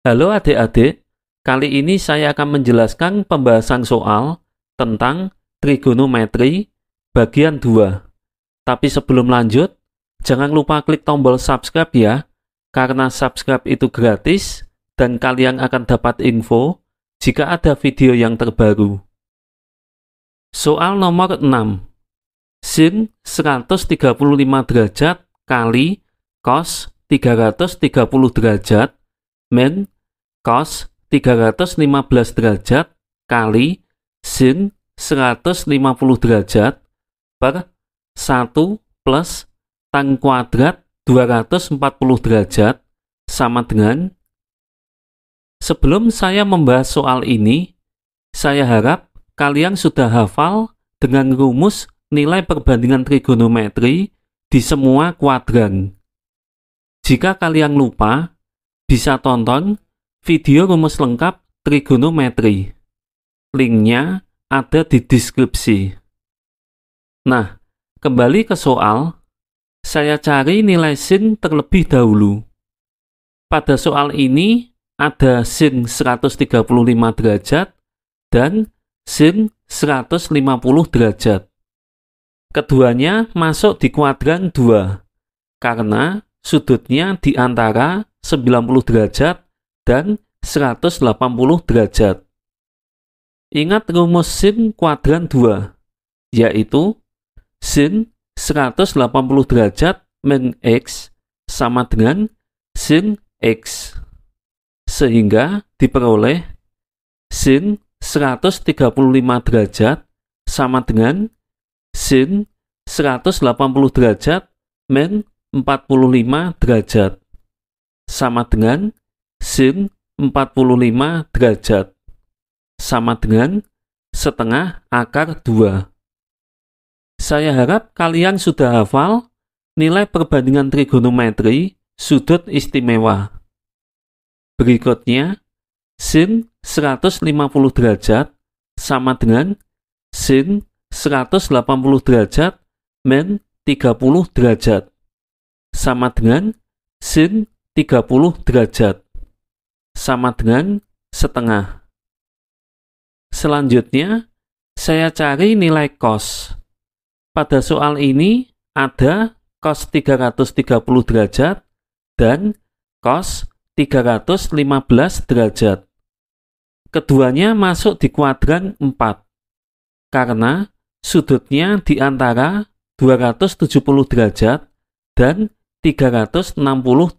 Halo adik-adik, kali ini saya akan menjelaskan pembahasan soal tentang trigonometri bagian 2. Tapi sebelum lanjut, jangan lupa klik tombol subscribe ya, karena subscribe itu gratis dan kalian akan dapat info jika ada video yang terbaru. Soal nomor 6. Sin 135 derajat kali cos 330 derajat min cos 315 derajat kali sin 150 derajat per 1 plus tan kuadrat 240 derajat sama dengan. Sebelum saya membahas soal ini, saya harap kalian sudah hafal dengan rumus nilai perbandingan trigonometri di semua kuadran. Jika kalian lupa, bisa tonton video rumus lengkap trigonometri. Linknya ada di deskripsi. Nah, kembali ke soal. Saya cari nilai sin terlebih dahulu. Pada soal ini ada sin 135 derajat dan sin 150 derajat. Keduanya masuk di kuadran 2 karena sudutnya di antara 90 derajat dan 180 derajat. Ingat rumus sin kuadran 2, yaitu sin 180 derajat min X sama dengan sin X. Sehingga diperoleh sin 135 derajat sama dengan sin 180 derajat min 45 derajat. Sama dengan sin 45 derajat. Sama dengan setengah akar 2. Saya harap kalian sudah hafal nilai perbandingan trigonometri sudut istimewa. Berikutnya, sin 150 derajat sama dengan sin 180 derajat min 30 derajat. Sama dengan sin 30 derajat. Sama dengan setengah. Selanjutnya, saya cari nilai cos. Pada soal ini ada cos 330 derajat dan cos 315 derajat. Keduanya masuk di kuadran 4 karena sudutnya di antara 270 derajat dan 360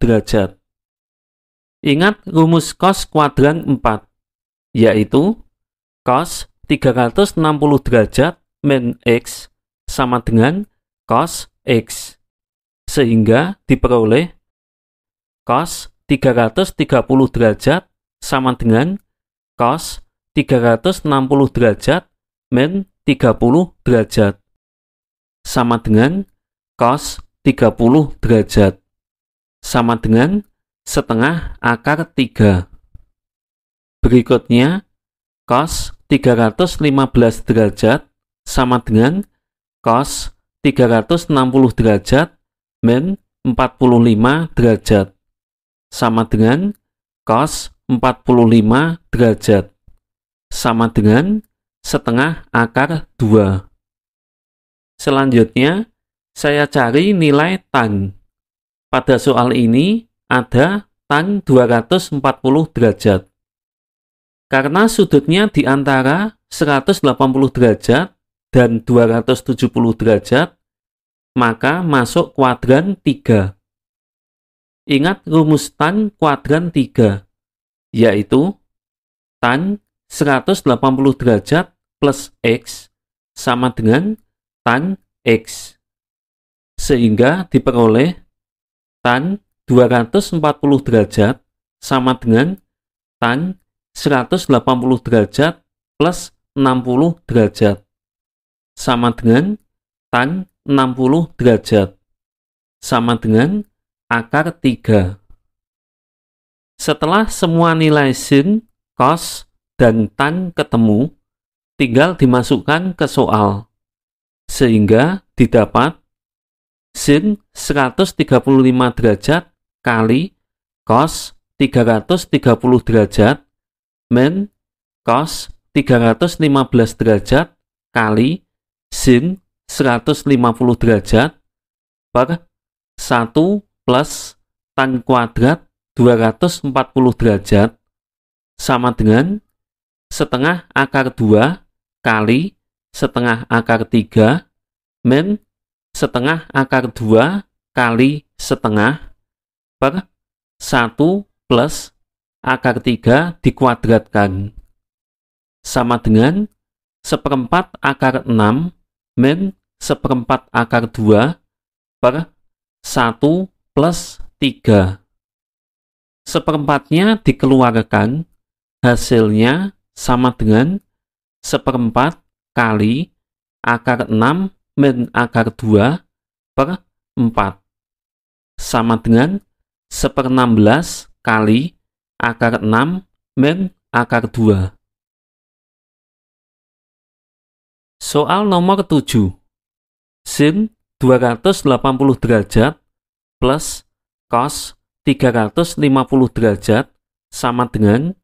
derajat. Ingat rumus cos kuadran 4, yaitu cos 360 derajat min X sama dengan cos X. Sehingga diperoleh cos 330 derajat sama dengan cos 360 derajat min 30 derajat. Sama dengan cos 30 derajat. Sama dengan setengah akar 3. Berikutnya, cos 315 derajat sama dengan cos 360 derajat min 45 derajat. Sama dengan cos 45 derajat. Sama dengan setengah akar 2. Selanjutnya, saya cari nilai tan. Pada soal ini ada tan 240 derajat. Karena sudutnya di antara 180 derajat dan 270 derajat, maka masuk kuadran 3. Ingat rumus tan kuadran 3, yaitu tan 180 derajat plus X sama dengan tan X. Sehingga diperoleh tan 240 derajat sama dengan tan 180 derajat plus 60 derajat. Sama dengan tan 60 derajat. Sama dengan akar 3. Setelah semua nilai sin, cos, dan tan ketemu, tinggal dimasukkan ke soal. Sehingga didapat sin 135 derajat kali cos 330 derajat min cos 315 derajat kali sin 150 derajat per 1 plus tan kuadrat 240 derajat sama dengan setengah akar 2 kali setengah akar 3 min setengah akar 2 kali setengah per 1 plus akar 3 dikuadratkan sama dengan seperempat akar 6 min seperempat akar 2 per 1 plus 3. Seperempatnya dikeluarkan, hasilnya sama dengan seperempat kali akar 6 min akar 2 per 4 sama dengan 1/16 kali akar 6 min akar 2. Soal nomor 7. Sin 280 derajat plus cos 350 derajat sama dengan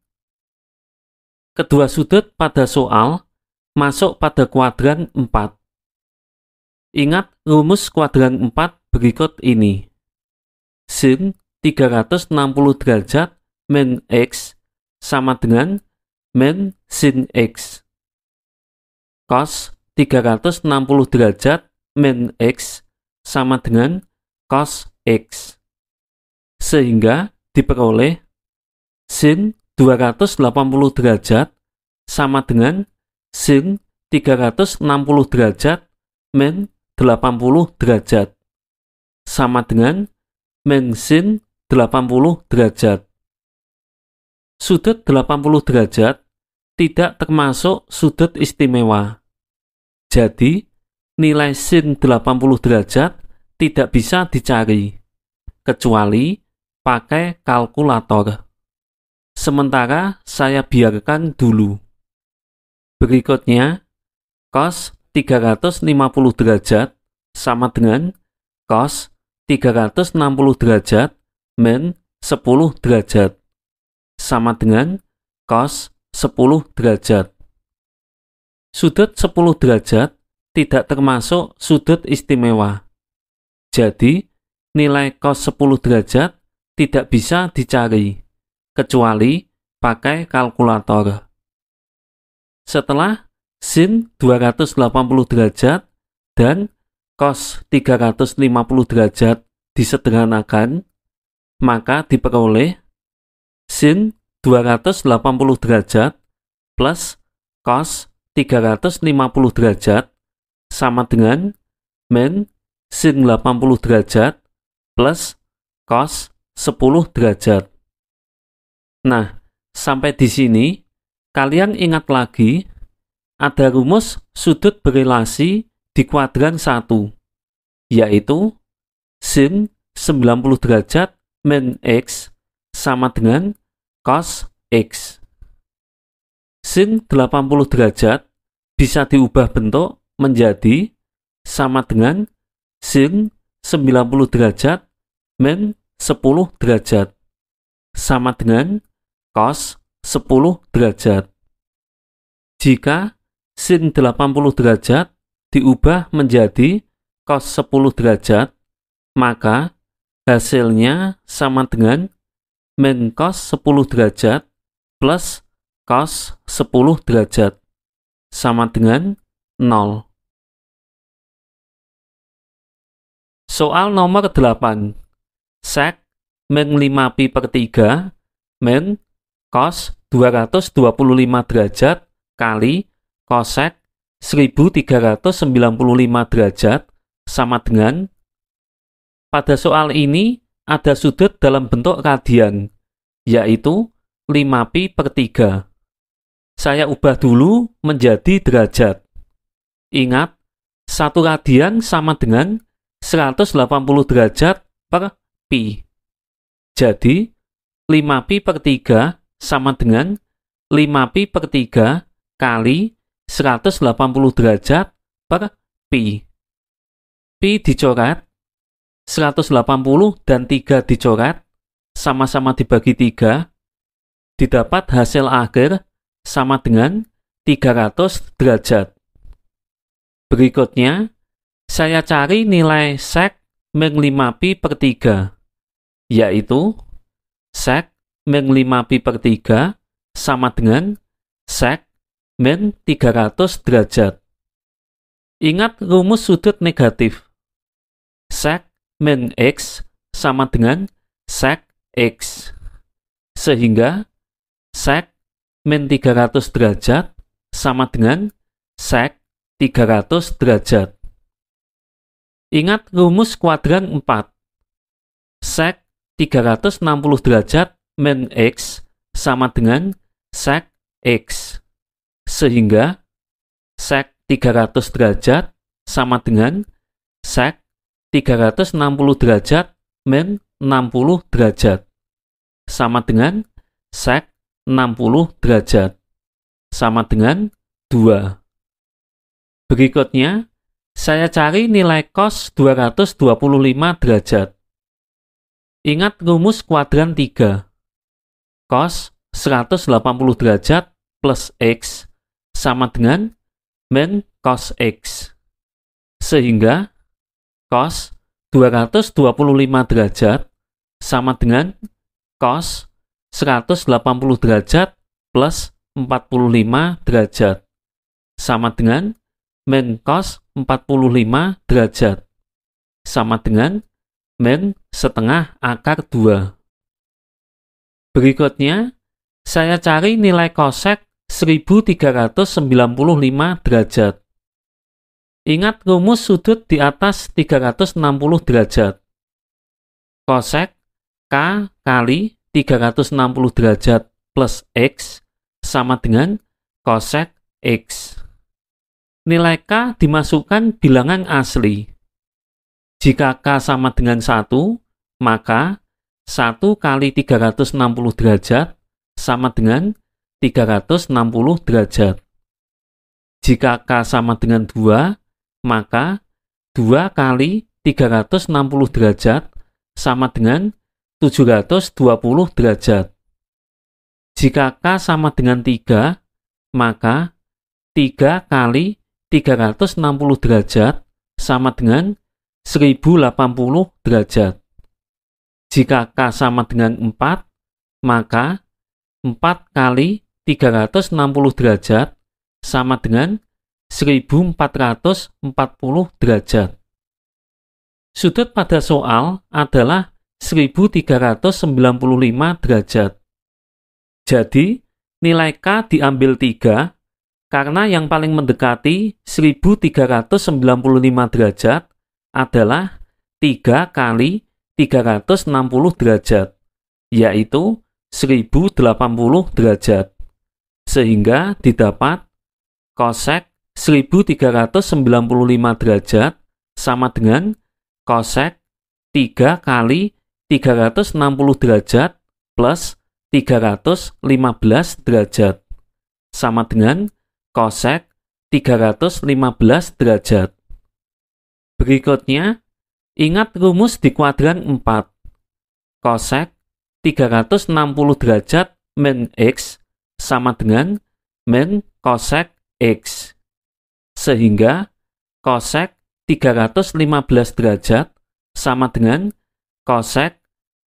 kedua sudut pada soal masuk pada kuadran 4. Ingat rumus kuadran 4 berikut ini. Sin 360 derajat min X sama dengan min sin X. Cos 360 derajat min X sama dengan cos X. Sehingga diperoleh sin 280 derajat sama dengan sin 360 derajat min 80 derajat sama dengan min sin 80 derajat. Sudut 80 derajat tidak termasuk sudut istimewa. Jadi, nilai sin 80 derajat tidak bisa dicari, kecuali pakai kalkulator. Sementara saya biarkan dulu. Berikutnya, cos 350 derajat sama dengan cos 360 derajat min 10 derajat sama dengan cos 10 derajat. Sudut 10 derajat tidak termasuk sudut istimewa. Jadi, nilai cos 10 derajat tidak bisa dicari, kecuali pakai kalkulator. Setelah sin 280 derajat dan cos 350 derajat disederhanakan, maka diperoleh sin 280 derajat plus cos 350 derajat sama dengan min sin 80 derajat plus cos 10 derajat. Nah, sampai di sini kalian ingat lagi ada rumus sudut berelasi di kuadran 1, yaitu sin 90 derajat min X sama dengan cos X. Sin 80 derajat bisa diubah bentuk menjadi sama dengan sin 90 derajat min 10 derajat sama dengan cos 10 derajat. Jika sin 80 derajat diubah menjadi cos 10 derajat, maka hasilnya sama dengan min cos 10 derajat plus cos 10 derajat sama dengan 0. Soal nomor 8. Sek min 5pi per 3 min cos 225 derajat kali cosek 1395 derajat sama dengan, pada soal ini ada sudut dalam bentuk radian, yaitu 5pi per 3. Saya ubah dulu menjadi derajat. Ingat, 1 radian sama dengan 180 derajat per pi. Jadi, 5pi per 3 sama dengan 5pi per 3 kali 180 derajat per pi. Pi dicoret, 180 dan 3 dicoret, sama-sama dibagi 3, didapat hasil akhir sama dengan 300 derajat. Berikutnya, saya cari nilai sek min 5pi per 3, yaitu sek min 5pi per 3 sama dengan sek min 300 derajat. Ingat rumus sudut negatif. Sek min X sama dengan sek X. Sehingga sek min 300 derajat sama dengan sek 300 derajat. Ingat rumus kuadran 4. Sek 360 derajat min X sama dengan sek X. Sehingga sek 300 derajat sama dengan sek 360 derajat min 60 derajat. Sama dengan sek 60 derajat. Sama dengan 2. Berikutnya, saya cari nilai cos 225 derajat. Ingat rumus kuadran 3. Cos 180 derajat plus X sama dengan min cos X. Sehingga cos 225 derajat sama dengan cos 180 derajat plus 45 derajat. Sama dengan min cos 45 derajat. Sama dengan min setengah akar 2. Berikutnya, saya cari nilai kosek 1395 derajat. Ingat rumus sudut di atas 360 derajat. Kosek K kali 360 derajat plus X sama dengan kosek X. Nilai K dimasukkan bilangan asli. Jika K sama dengan 1, maka 1 kali 360 derajat sama dengan 360 derajat. Jika K sama dengan 2, maka 2 kali 360 derajat sama dengan 720 derajat. Jika K sama dengan 3, maka 3 kali 360 derajat sama dengan 1080 derajat. Jika K sama dengan 4, maka 4 kali 360 derajat sama dengan 1440 derajat. Sudut pada soal adalah 1395 derajat. Jadi, nilai K diambil 3 karena yang paling mendekati 1395 derajat adalah 3 kali 360 derajat, yaitu 1080 derajat. Sehingga didapat kosek 1395 derajat sama dengan kosek 3 kali 360 derajat plus 315 derajat. Sama dengan kosek 315 derajat. Berikutnya, ingat rumus di kuadran 4. Kosek 360 derajat min X sama dengan min kosek X. Sehingga kosek 315 derajat sama dengan kosek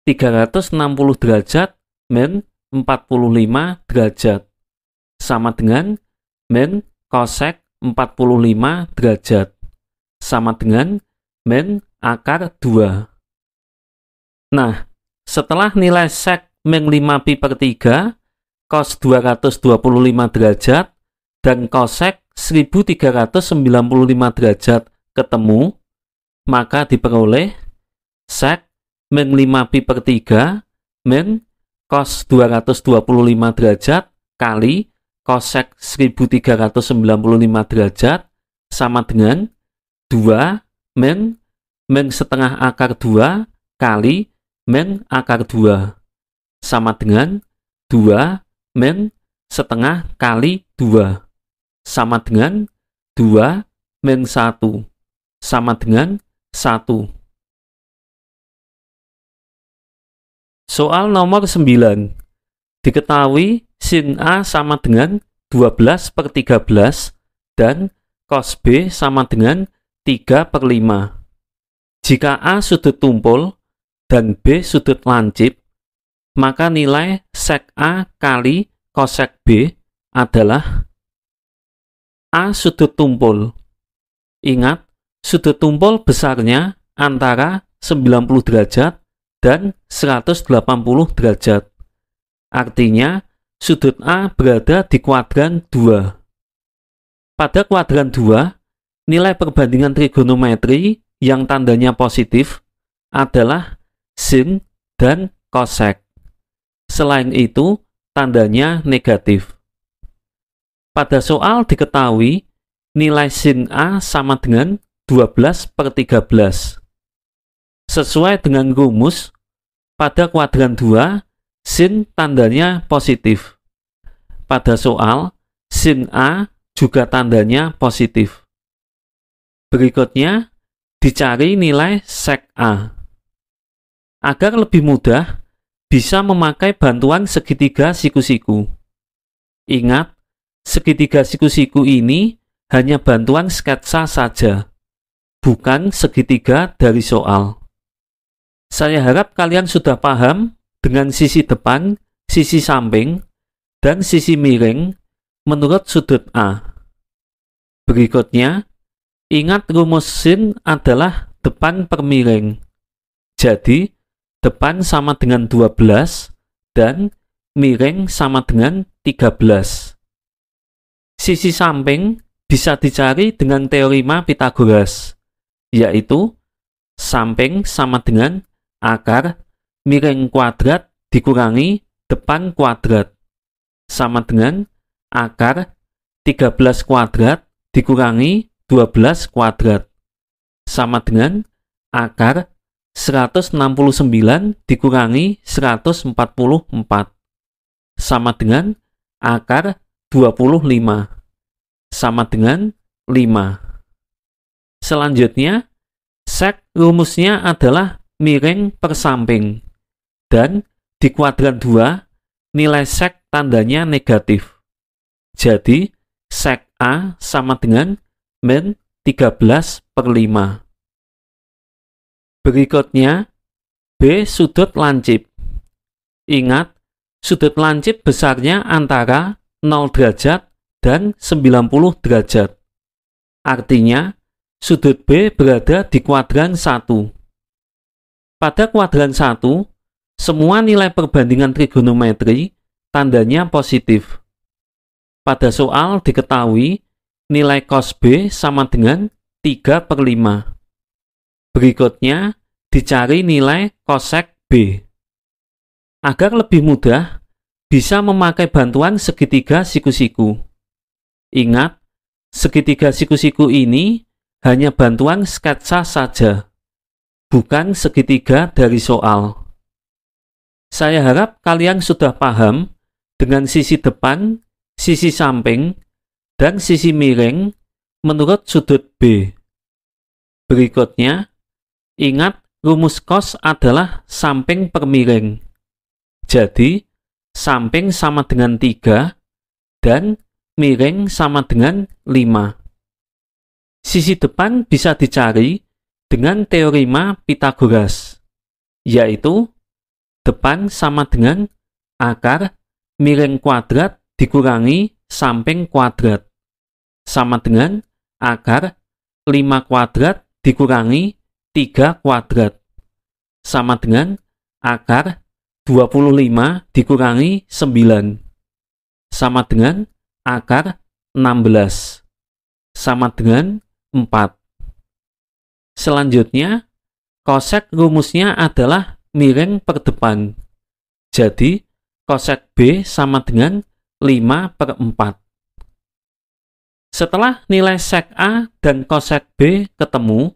360 derajat min 45 derajat. Sama dengan min kosek 45 derajat. Sama dengan min akar 2. Nah, setelah nilai sek min 5pi per 3, cos 225 derajat, dan kosek 1395 derajat ketemu, maka diperoleh sek min 5pi per 3 min cos 225 derajat kali kosek 1395 derajat sama dengan 2 min setengah akar 2 kali min akar 2 sama dengan 2 min setengah kali 2 sama dengan 2 min 1 sama dengan 1. Soal nomor 9. Diketahui sin A sama dengan 12/13 dan cos B sama dengan 3/5. Jika A sudut tumpul dan B sudut lancip, maka nilai sek A kali kosek B adalah A sudut tumpul. Ingat, sudut tumpul besarnya antara 90 derajat dan 180 derajat. Artinya, sudut A berada di kuadran 2. Pada kuadran 2, nilai perbandingan trigonometri yang tandanya positif adalah sin dan kosek. Selain itu, tandanya negatif. Pada soal diketahui nilai sin A sama dengan 12/13. Sesuai dengan rumus, pada kuadran 2, sin tandanya positif. Pada soal, sin A juga tandanya positif. Berikutnya, dicari nilai sek A. Agar lebih mudah, bisa memakai bantuan segitiga siku-siku. Ingat, segitiga siku-siku ini hanya bantuan sketsa saja, bukan segitiga dari soal. Saya harap kalian sudah paham dengan sisi depan, sisi samping, dan sisi miring menurut sudut A. Berikutnya, ingat rumus sin adalah depan per miring. Jadi, depan sama dengan 12 dan miring sama dengan 13. Sisi samping bisa dicari dengan teorema Pythagoras, yaitu samping sama dengan akar miring kuadrat dikurangi depan kuadrat, sama dengan akar 13 kuadrat dikurangi 12 kuadrat, sama dengan akar 169 dikurangi 144, sama dengan akar 25, sama dengan 5. Selanjutnya, sek rumusnya adalah miring per samping, dan di kuadran 2, nilai sek tandanya negatif. Jadi, sek A sama dengan min 13/5. Berikutnya, B sudut lancip. Ingat, sudut lancip besarnya antara 0 derajat dan 90 derajat. Artinya, sudut B berada di kuadran 1. Pada kuadran 1, semua nilai perbandingan trigonometri tandanya positif. Pada soal diketahui nilai cos B sama dengan 3/5. Berikutnya, dicari nilai kosek B. Agar lebih mudah, bisa memakai bantuan segitiga siku-siku. Ingat, segitiga siku-siku ini hanya bantuan sketsa saja, bukan segitiga dari soal. Saya harap kalian sudah paham dengan sisi depan, sisi samping, dan sisi miring menurut sudut B. Berikutnya, ingat rumus cos adalah samping per miring. Jadi, samping sama dengan 3 dan miring sama dengan 5. Sisi depan bisa dicari dengan teorema Pythagoras, yaitu depan sama dengan akar miring kuadrat dikurangi samping kuadrat, sama dengan akar 5 kuadrat dikurangi 3 kuadrat, sama dengan akar 25 dikurangi 9, sama dengan akar 16, sama dengan 4. Selanjutnya, kosek rumusnya adalah miring per depan. Jadi, kosek B sama dengan 5/4. Setelah nilai sek A dan kosek B ketemu,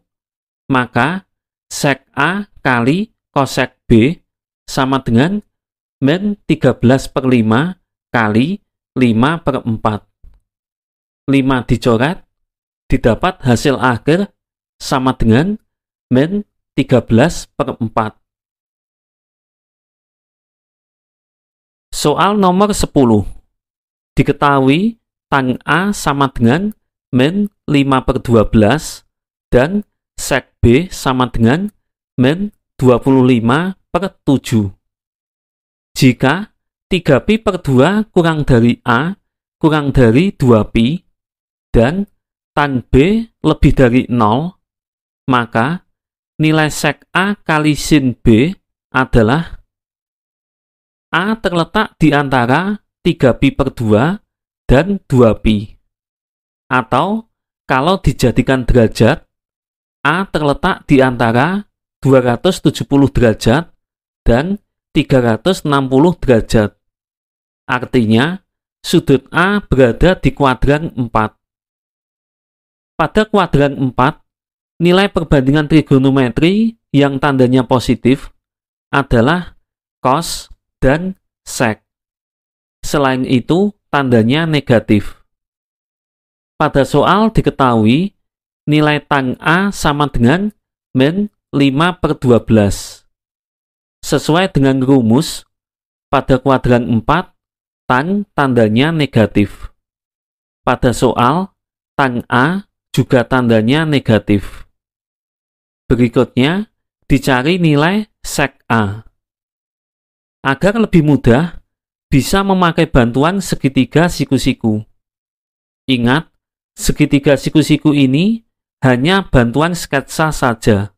maka sek A kali kosek B sama dengan min 13/5 kali 5/4. 5 dicoret, didapat hasil akhir sama dengan min 13/4. Soal nomor 10. Diketahui tang A sama dengan min 5/12 dan sek B sama dengan min 25/7. Jika 3pi/2 kurang dari A kurang dari 2pi dan tan B lebih dari 0, maka nilai sek A kali sin B adalah A terletak di antara 3pi/2 dan 2pi. Atau kalau dijadikan derajat, A terletak di antara 270 derajat dan 360 derajat. Artinya, sudut A berada di kuadran 4. Pada kuadran 4, nilai perbandingan trigonometri yang tandanya positif adalah cos dan sek. Selain itu, tandanya negatif. Pada soal diketahui nilai tang A sama dengan min 5/12. Sesuai dengan rumus, pada kuadran 4, tang tandanya negatif. Pada soal, tang A juga tandanya negatif. Berikutnya, dicari nilai sek A. Agar lebih mudah, bisa memakai bantuan segitiga siku-siku. Ingat, segitiga siku-siku ini hanya bantuan sketsa saja,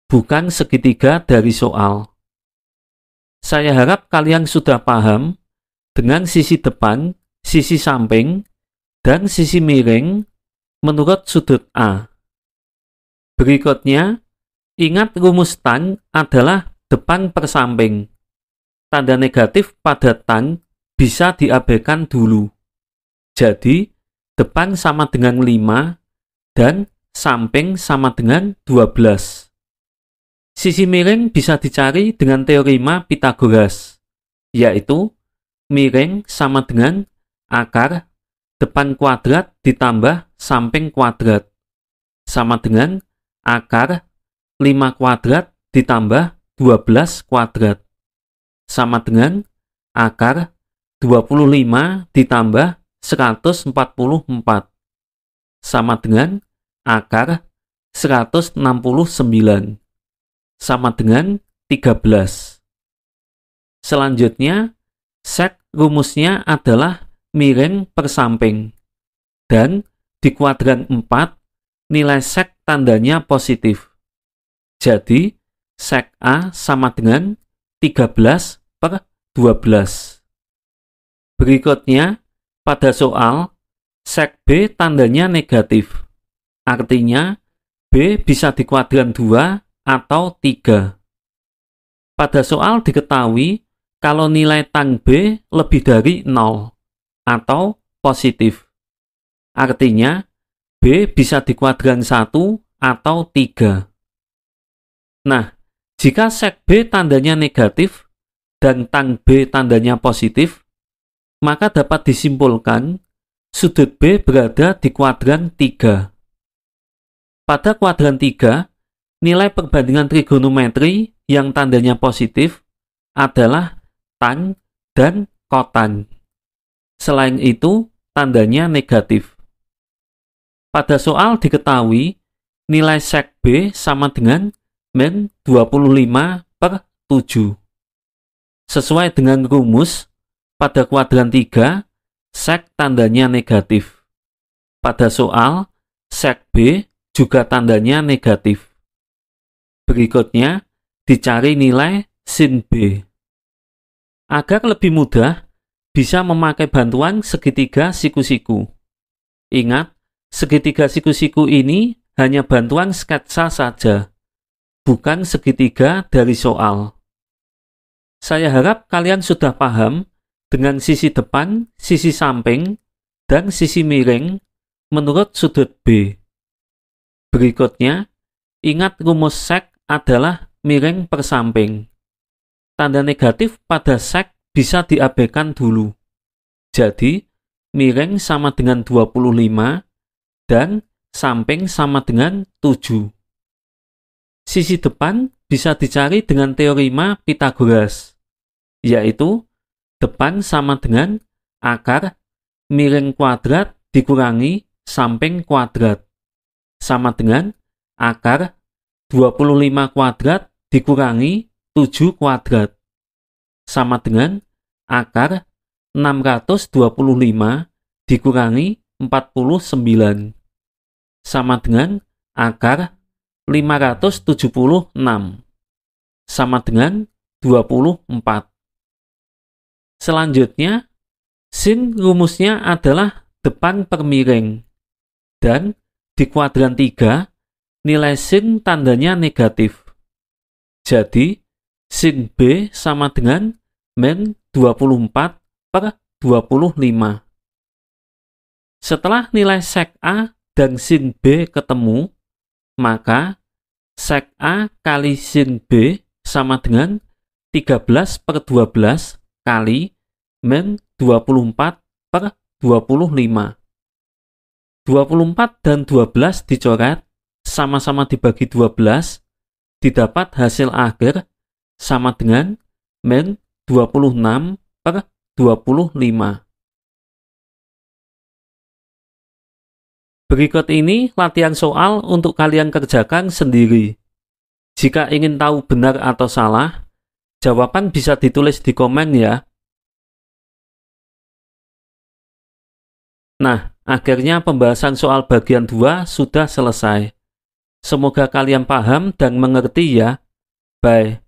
bukan segitiga dari soal. Saya harap kalian sudah paham dengan sisi depan, sisi samping, dan sisi miring menurut sudut A. Berikutnya, ingat rumus tang adalah depan per samping. Tanda negatif pada tang bisa diabaikan dulu. Jadi, depan sama dengan 5 dan samping sama dengan 12. Sisi miring bisa dicari dengan teorema Pythagoras, yaitu miring sama dengan akar depan kuadrat ditambah samping kuadrat, sama dengan akar 5 kuadrat ditambah 12 kuadrat, sama dengan akar 25 ditambah 144, sama dengan akar 169, sama dengan 13. Selanjutnya, sek rumusnya adalah miring per samping. Dan di kuadran 4, nilai sek tandanya positif. Jadi, sek A sama dengan 13/12. Berikutnya, pada soal, sek B tandanya negatif. Artinya, B bisa di kuadran 2 atau 3. Pada soal diketahui kalau nilai tang B lebih dari 0 atau positif. Artinya, B bisa di kuadran 1 atau 3. Nah, jika sek B tandanya negatif dan tang B tandanya positif, maka dapat disimpulkan sudut B berada di kuadran 3. Pada kuadran 3, nilai perbandingan trigonometri yang tandanya positif adalah tang dan kotan. Selain itu, tandanya negatif. Pada soal diketahui nilai sek B sama dengan min 25/7. Sesuai dengan rumus, pada kuadran 3, sek tandanya negatif. Pada soal, sek B juga tandanya negatif. Berikutnya, dicari nilai sin B. Agar lebih mudah, bisa memakai bantuan segitiga siku-siku. Ingat, segitiga siku-siku ini hanya bantuan sketsa saja, bukan segitiga dari soal. Saya harap kalian sudah paham dengan sisi depan, sisi samping, dan sisi miring menurut sudut B. Berikutnya, ingat rumus sek adalah miring per samping. Tanda negatif pada sek bisa diabaikan dulu. Jadi, miring sama dengan 25 dan samping sama dengan 7. Sisi depan bisa dicari dengan teorema Pythagoras, yaitu depan sama dengan akar miring kuadrat dikurangi samping kuadrat, sama dengan akar 25 kuadrat dikurangi 7 kuadrat, sama dengan akar 625 dikurangi 49, sama dengan akar 576, sama dengan 24. Selanjutnya, sin rumusnya adalah depan per miring. Dan di kuadran 3, nilai sin tandanya negatif. Jadi, sin B sama dengan min 24 per 25. Setelah nilai sek A dan sin B ketemu, maka sek A kali sin B sama dengan 13 per 12 kali min 24 per 25. 24 dan 12 dicoret, sama-sama dibagi 12, didapat hasil akhir sama dengan min 26 per 25. Berikut ini latihan soal untuk kalian kerjakan sendiri. Jika ingin tahu benar atau salah, jawaban bisa ditulis di komen ya. Nah, akhirnya pembahasan soal bagian 2 sudah selesai. Semoga kalian paham dan mengerti ya. Bye.